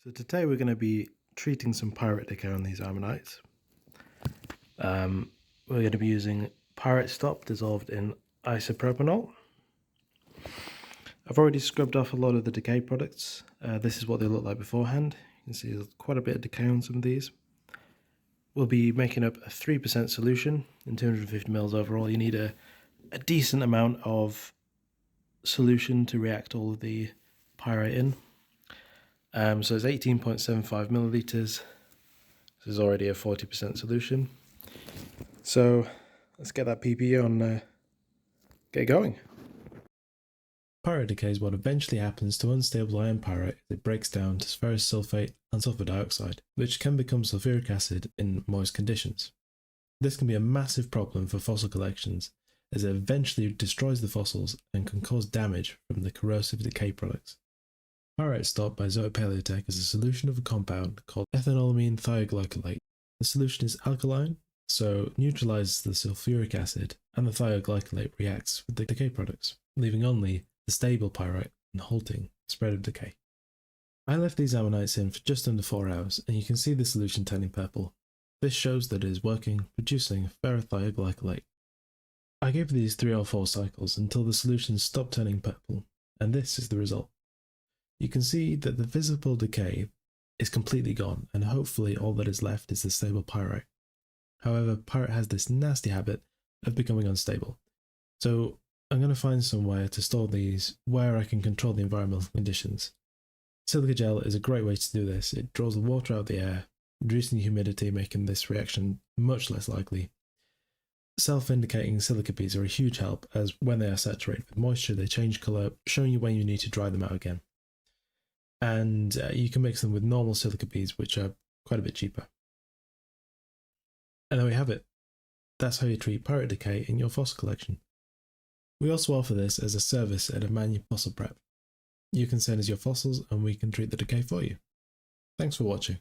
So today we're going to be treating some pyrite decay on these ammonites. We're going to be using Pyrite Stop dissolved in isopropanol. I've already scrubbed off a lot of the decay products. This is what they look like beforehand. You can see there's quite a bit of decay on some of these. We'll be making up a 3% solution in 250 ml overall. You need a decent amount of solution to react all of the pyrite in. So it's 18.75 milliliters. This is already a 40% solution. So let's get that PP on, get going. Pyrite decay is what eventually happens to unstable iron pyrite as it breaks down to ferrous sulfate and sulfur dioxide, which can become sulfuric acid in moist conditions. This can be a massive problem for fossil collections as it eventually destroys the fossils and can cause damage from the corrosive decay products. Pyrite Stop by ZOIC is a solution of a compound called ethanolamine thioglycolate. The solution is alkaline, so neutralizes the sulfuric acid, and the thioglycolate reacts with the decay products, leaving only the stable pyrite and halting the spread of decay. I left these ammonites in for just under 4 hours, and you can see the solution turning purple. This shows that it is working, producing ferrothioglycolate. I gave these 3 or 4 cycles until the solution stopped turning purple, and this is the result. You can see that the visible decay is completely gone, and hopefully all that is left is the stable pyrite. However, pyrite has this nasty habit of becoming unstable, so I'm going to find somewhere to store these where I can control the environmental conditions. Silica gel is a great way to do this. It draws the water out of the air, reducing the humidity, making this reaction much less likely. Self-indicating silica beads are a huge help, as when they are saturated with moisture they change colour, showing you when you need to dry them out again. And you can mix them with normal silica beads, which are quite a bit cheaper. And there we have it. That's how you treat pyrite decay in your fossil collection. We also offer this as a service at a manual fossil prep. You can send us your fossils and we can treat the decay for you. Thanks for watching.